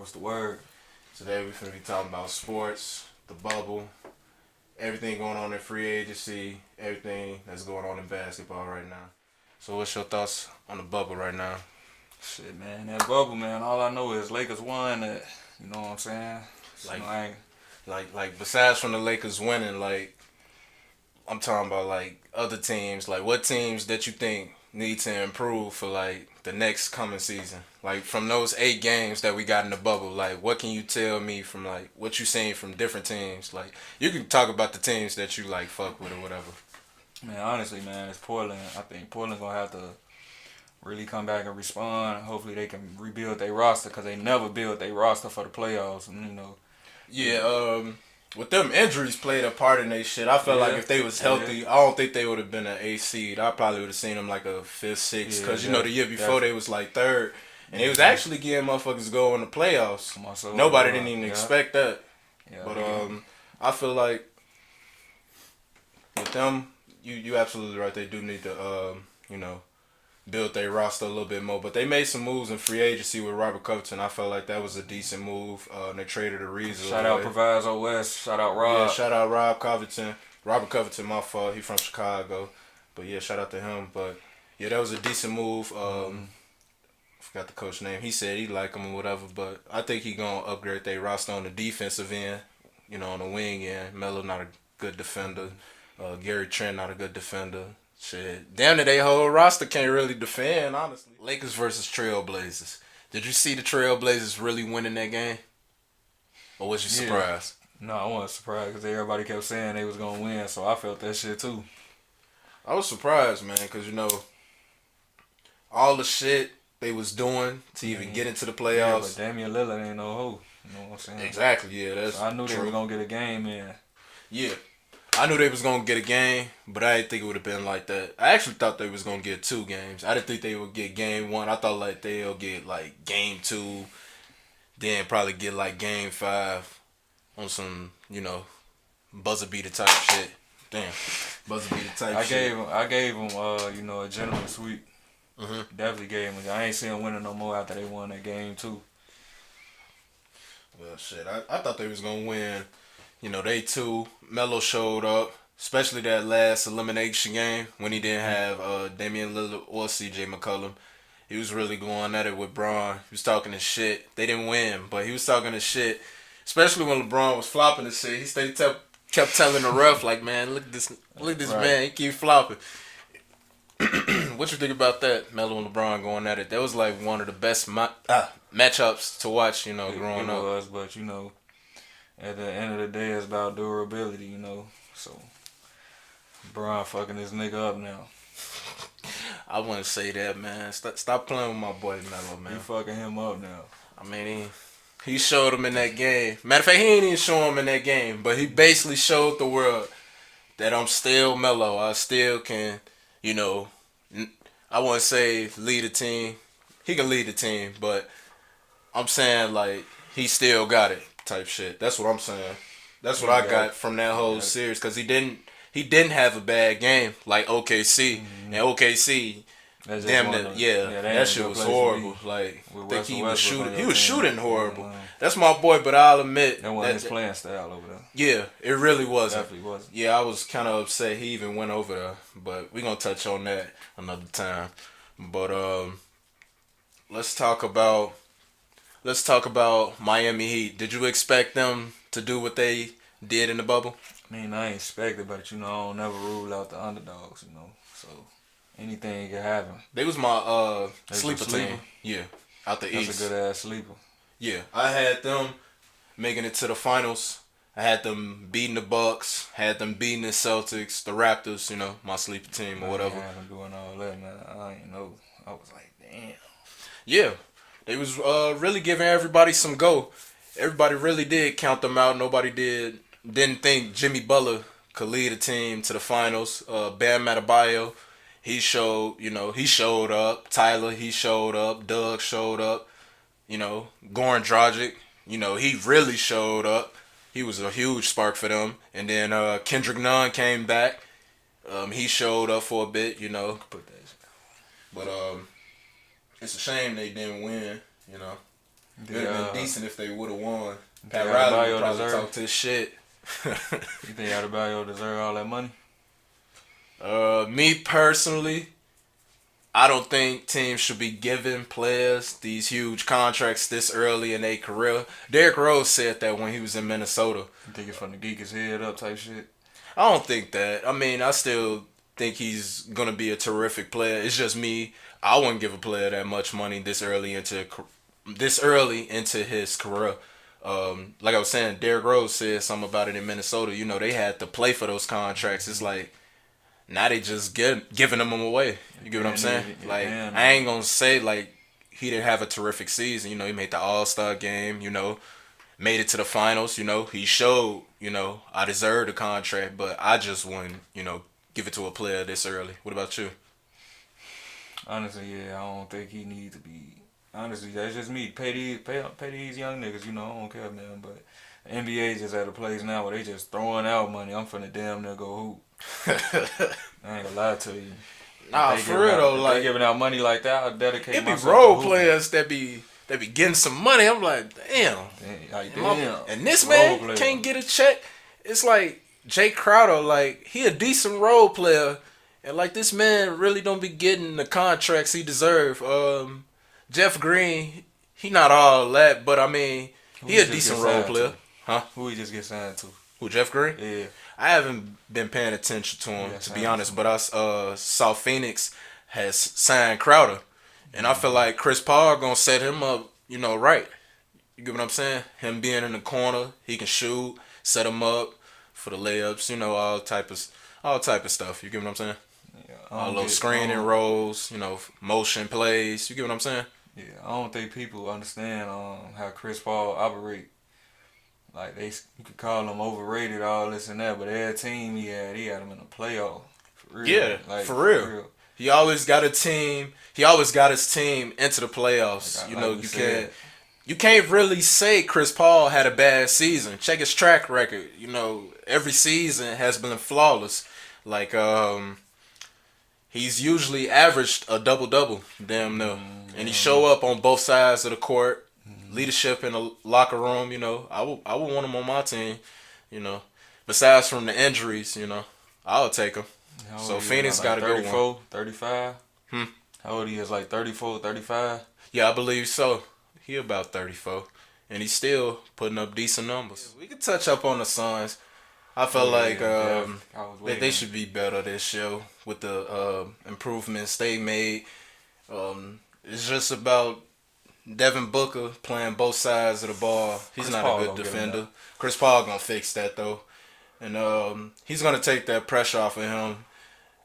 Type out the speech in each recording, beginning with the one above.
What's the word? Today we're going to be talking about sports, the bubble, everything going on in free agency, everything that's going on in basketball right now. So what's your thoughts on the bubble right now? Shit, man, that bubble, man. All I know is Lakers won that. You know what I'm saying? So, Like, I ain't, like besides from the Lakers winning, like I'm talking about like other teams, like what teams that you think need to improve for like the next coming season? Like from those 8 games that we got in the bubble, like what can you tell me from like what you seen from different teams? Like you can talk about the teams that you like fuck with or whatever. man, honestly, man, it's Portland. I think Portland's gonna have to really come back and respond. Hopefully, they can rebuild their roster because they never built their roster for the playoffs. And, Yeah, with them injuries played a part in they shit. I felt like if they was healthy, I don't think they would have been an A seed. I probably would have seen them like a 5th, 6th. Because, you know, the year before they was like 3rd. And they was actually getting motherfuckers go in the playoffs. Nobody didn't even expect that. But I feel like with them, you absolutely right. They do need to, you know, build their roster a little bit more. But they made some moves in free agency with Robert Covington. I felt like that was a decent move. They traded Ariza. Shout out Proviso West. Shout out Rob. Yeah, shout out Rob Covington. Robert Covington, my fault. He from Chicago. But yeah, shout out to him. But yeah, that was a decent move. Forgot the coach name. He said he like him or whatever. But I think he gonna upgrade their roster on the defensive end. You know, on the wing end. Melo not a good defender. Gary Trent not a good defender. Shit, damn it, their whole roster can't really defend, honestly. Lakers versus Trailblazers. Did you see the Trailblazers really winning that game? Or was you surprised? No, I wasn't surprised because everybody kept saying they was going to win, so I felt that shit too. I was surprised, man, because, you know, all the shit they was doing to even get into the playoffs. Yeah, but Damian Lillard ain't no hoe. You know what I'm saying? Exactly, yeah, that's so I knew true. They were going to get a game in. Yeah. I knew they was going to get a game, but I didn't think it would have been like that. I actually thought they was going to get 2 games. I didn't think they would get game 1. I thought like they'll get like game 2, then probably get like game 5 on some, you know, buzzer beater type shit. Damn, buzzer beater type shit. I gave them, you know, a gentleman's sweep. Mm-hmm. Definitely gave them. I ain't seen them winning no more after they won that game 2. Well, shit, I thought they was going to win. You know, they too. Melo showed up, especially that last elimination game when he didn't have Damian Lillard or C.J. McCollum. He was really going at it with Bron. He was talking his shit. They didn't win, but he was talking his shit, especially when LeBron was flopping his shit. He kept telling the ref, like, man, look at this man. He keep flopping. What you think about that, Melo and LeBron going at it? That was like one of the best matchups to watch, you know, growing up. It was, but, you know, at the end of the day, it's about durability, you know. So, Bron fucking this nigga up now. I wouldn't say that, man. Stop playing with my boy Melo, man. You fucking him up now. I mean, he showed him in that game. Matter of fact, he ain't even show him in that game, but he basically showed the world that I'm still Melo. I still can, you know, I wouldn't say lead a team. He can lead the team, but I'm saying, like, he still got it. Type shit. That's what I'm saying. That's what I got from that whole series because he didn't have a bad game like OKC and OKC. Damn that, that shit was horrible. Like think he was shooting horrible. That's my boy, but I'll admit that wasn't his playing style over there. Yeah, it really wasn't. Definitely wasn't. Yeah, I was kind of upset he even went over there, but we gonna touch on that another time. But let's talk about Miami Heat. Did you expect them to do what they did in the bubble? I mean, I ain't expected, but, you know, I don't never rule out the underdogs, you know. So, anything can happen. They was my sleeper team. Yeah, out the East. That's a good-ass sleeper. Yeah, I had them making it to the finals. I had them beating the Bucks. Had them beating the Celtics, the Raptors, you know, my sleeper team or whatever. I had them doing all that, man. I ain't know. I was like, damn. Yeah. They was really giving everybody some go. Everybody really did count them out. Nobody didn't think Jimmy Butler could lead a team to the finals. Bam Adebayo, he showed up. Tyler, he showed up. Doug showed up. You know, Goran Dragic, you know, he really showed up. He was a huge spark for them. And then Kendrick Nunn came back. He showed up for a bit, you know. But it's a shame they didn't win, you know. It would have been decent if they would have won. Pat think Riley would Adebayo probably talk to his shit. You think Adebayo deserve all that money? Me personally, I don't think teams should be giving players these huge contracts this early in their career. Derrick Rose said that when he was in Minnesota. You think it's from the geek his head up type shit? I don't think that. I mean, I still think he's gonna be a terrific player. It's just me. I wouldn't give a player that much money this early into his career. Like I was saying, Derrick Rose said something about it in Minnesota. You know, they had to play for those contracts. It's like now they just giving them away. You get what I'm saying? Like I ain't gonna say like he didn't have a terrific season. You know, he made the All-Star game. You know, made it to the finals. You know, he showed. You know, I deserve the contract, but I just wouldn't. You know, give it to a player this early. What about you? Honestly, yeah, I don't think he needs to be. Honestly, that's just me. Pay these young niggas. You know, I don't care, man. But the NBA just at a place now where they just throwing out money. I'm finna damn near go hoop. I ain't gonna lie to you. Nah, for real though, like they giving out money like that, I'll dedicate it be myself role to players that be getting some money. I'm like, damn. And this man can't get a check. It's like Jay Crowder, like he a decent role player, and like this man really don't be getting the contracts he deserve. Jeff Green, he not all that, but I mean, he a decent role player. Huh? Who he just get signed to? Who, Jeff Green? Yeah. I haven't been paying attention to him, to be honest, but I saw Phoenix has signed Crowder. And I feel like Chris Paul gonna set him up, you know, right. You get what I'm saying? Him being in the corner, he can shoot, set him up for the layups, you know, all type of stuff. You get what I'm saying? Yeah, all those screening rolls, you know, motion plays. You get what I'm saying? Yeah, I don't think people understand how Chris Paul operate. Like you could call him overrated, all this and that, but every team he had him in the playoff. For real. Yeah, like, for real. He always got a team. He always got his team into the playoffs. Like, you know, you can't really say Chris Paul had a bad season. Check his track record. You know, every season has been flawless. Like he's usually averaged a double-double, damn near. And he show up on both sides of the court. Leadership in the locker room, you know. I would want him on my team, you know. Besides from the injuries, you know, I'll take him. So Phoenix got to go 34, 35? How old he is, like 34, 35? Yeah, I believe so. He about 34. And he's still putting up decent numbers. We could touch up on the Suns. I felt they should be better this year with the improvements they made. It's just about Devin Booker playing both sides of the ball. He's not a good defender. Chris Paul gonna fix that though, and he's gonna take that pressure off of him.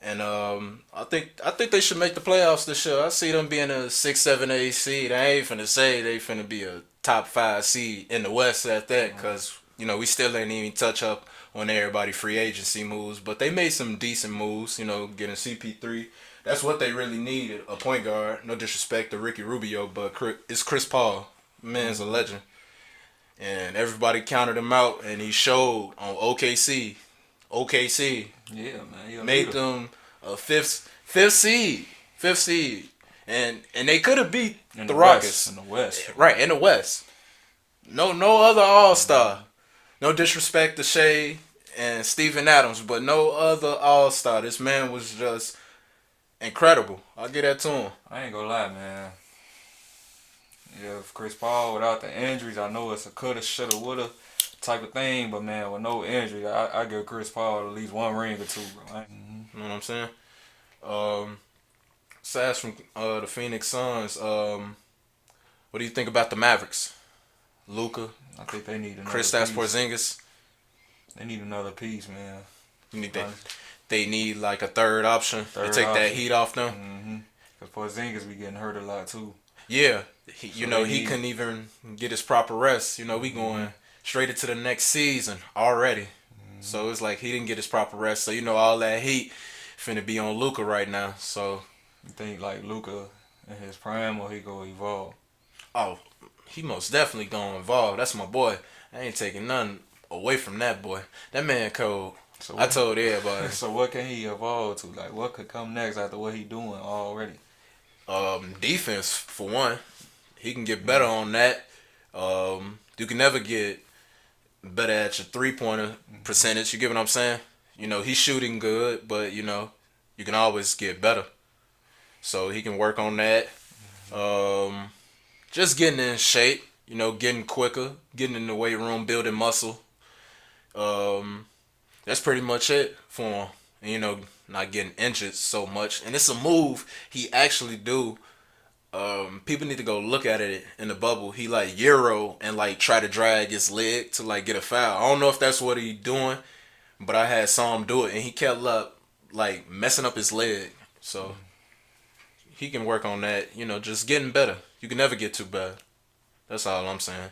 And I think they should make the playoffs this year. I see them being a 6, 7, 8 seed. I ain't finna say they finna be a top 5 seed in the West at that, cause you know we still ain't even touch up on everybody free agency moves. But they made some decent moves. You know, getting CP3. That's what they really needed, a point guard. No disrespect to Ricky Rubio, but it's Chris Paul. Man's a legend. And everybody counted him out, and he showed on OKC. Yeah, man. Made them a fifth seed. And they could have beat the Rockets. In the West. Right, in the West. No other All-Star. No disrespect to Shea and Steven Adams, but no other All-Star. This man was just incredible. I'll get that to him. I ain't gonna lie, man. Yeah, if Chris Paul without the injuries, I know it's a coulda, shoulda, woulda type of thing, but man, with no injury, I give Chris Paul at least 1 ring or 2, bro. You know what I'm saying? Aside from the Phoenix Suns, what do you think about the Mavericks? Luka, I think they need another Kristaps piece. Porzingis. They need another piece, man. They need like a third option to take that heat off them. Because Porzingis be getting hurt a lot too. Yeah, he couldn't even get his proper rest. You know, we going straight into the next season already. So it's like he didn't get his proper rest. So you know all that heat finna be on Luka right now. So you think like Luka in his prime, or he go evolve? Oh, he most definitely gonna evolve. That's my boy. I ain't taking nothing away from that boy. That man cold. So I told everybody. So what can he evolve to? Like what could come next after what he doing already? Defense for one. He can get better on that. You can never get better at your 3-pointer percentage. You get what I'm saying? You know, he's shooting good, but you know, you can always get better. So he can work on that. Um, just getting in shape, you know, getting quicker, getting in the weight room, building muscle. Um, that's pretty much it for him. And, you know, not getting injured so much. And it's a move he actually do. People need to go look at it in the bubble. He like Euro and like try to drag his leg to like get a foul. I don't know if that's what he doing, but I had saw him do it and he kept up like messing up his leg. So he can work on that. You know, just getting better. You can never get too bad. That's all I'm saying.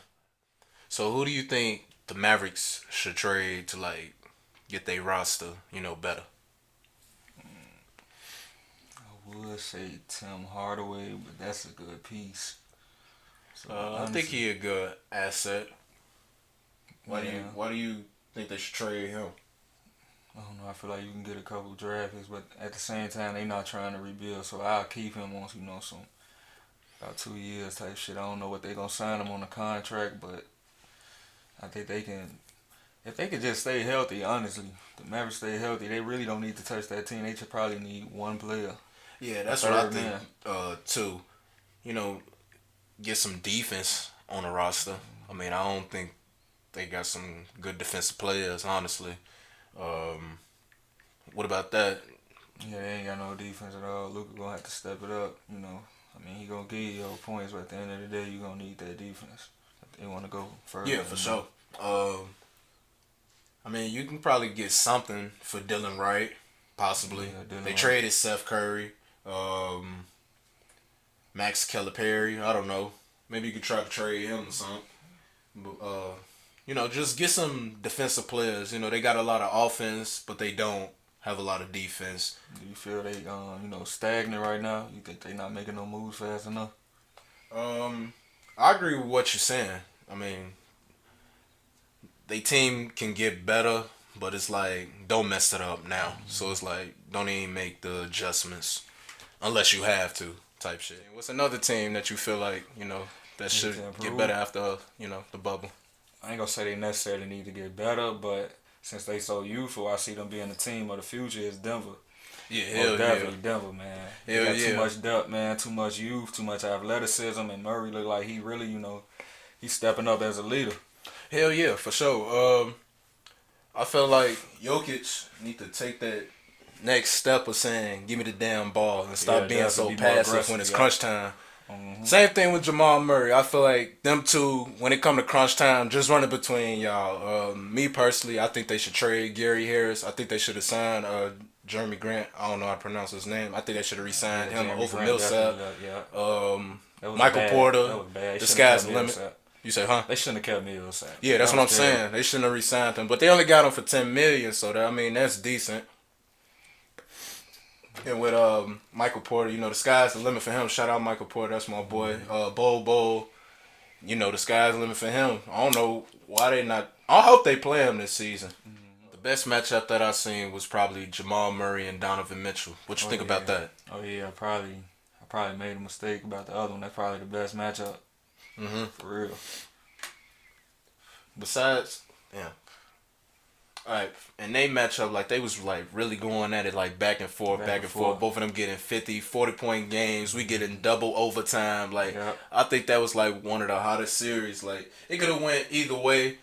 So who do you think the Mavericks should trade to like get their roster, you know, better? I would say Tim Hardaway, but that's a good piece. So I think honestly, he a good asset. yeah. Why do you think they should trade him? I don't know. I feel like you can get a couple draft picks, but at the same time, they not trying to rebuild. So I'll keep him on, you know, some about 2 years type shit. I don't know what they gonna sign him on the contract, but I think they can. If they could just stay healthy, honestly, the Mavericks stay healthy. They really don't need to touch that team. They should probably need one player. Yeah, A that's what I third think man. too. You know, get some defense on the roster. I mean, I don't think they got some good defensive players, honestly. Um, what about that? Yeah, they ain't got no defense at all. Luka gonna have to step it up. You know, I mean, he gonna give you your points, but at the end of the day, you gonna need that defense. If they want to go further. Yeah, for sure. I mean, you can probably get something for Dylan Wright, possibly. Yeah, Dylan They Wright. traded Seth Curry, Max Calipari. I don't know. Maybe you could try to trade him or something. But, you know, just get some defensive players. You know, they got a lot of offense, but they don't have a lot of defense. Do you feel they stagnant right now? You think they not making no moves fast enough? I agree with what you're saying. I mean, they team can get better, but it's like don't mess it up now. So it's like don't even make the adjustments unless you have to type shit. What's another team that you feel like you know that should to get improve? better after you know the bubble? I ain't gonna say they necessarily need to get better, but since they so youthful, I see them being the team of the future is Denver. Yeah, Oh, hell yeah. definitely Denver, man. They Hell got yeah. too much depth, man. Too much youth, too much athleticism, and Murray look like he really, he's stepping up as a leader. Hell yeah, for sure. I feel like Jokic need to take that next step of saying, "Give me the damn ball" and stop Yeah, being so definitely be more passive aggressive, when it's yeah. crunch time. Mm-hmm. Same thing with Jamal Murray. I feel like them two, when it come to crunch time, just running between y'all. Me personally, I think they should trade Gary Harris. I think they should have signed Jeremy Grant. I don't know how to pronounce his name. I think they should have re-signed him Jeremy over Grant Millsap. definitely, yeah. That was Michael bad. Porter. That was bad. They The shouldn't sky's have the kept limit. Millsap. You say, huh? They shouldn't have kept Millsap. Yeah, that's That what I'm was terrible. saying. They shouldn't have re-signed him, but they only got him for $10 million, so that, I mean that's decent. And with Michael Porter, you know the sky's the limit for him. Shout out Michael Porter, that's my boy. Bo, you know the sky's the limit for him. I don't know why they not. I hope they play him this season. The best matchup that I seen was probably Jamal Murray and Donovan Mitchell. What you think about that? Oh yeah, I probably made a mistake about the other one. That's probably the best matchup. For real. Besides, yeah. Alright, and they match up like they was like really going at it like back and forth. Both of them getting 50, 40-point games. We getting double overtime. Like Yep. I think that was like one of the hottest series. Like it could have went either way.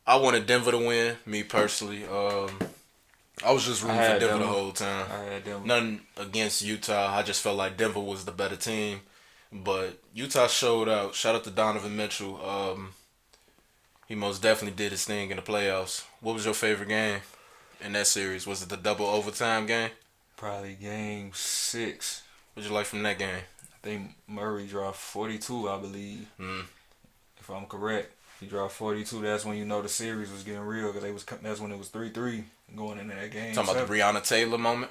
I wanted Denver to win, me personally. I was just rooting for Denver the whole time. I had Denver. Nothing against Utah. I just felt like Denver was the better team. But Utah showed out. Shout out to Donovan Mitchell. He most definitely did his thing in the playoffs. What was your favorite game in that series? Was it the double overtime game? Probably game 6. What'd you like from that game? I think Murray dropped 42, I believe. If I'm correct. He dropped 42. That's when you know the series was getting real because that's when it was 3-3 going into that game. Talking about the Breonna Taylor moment?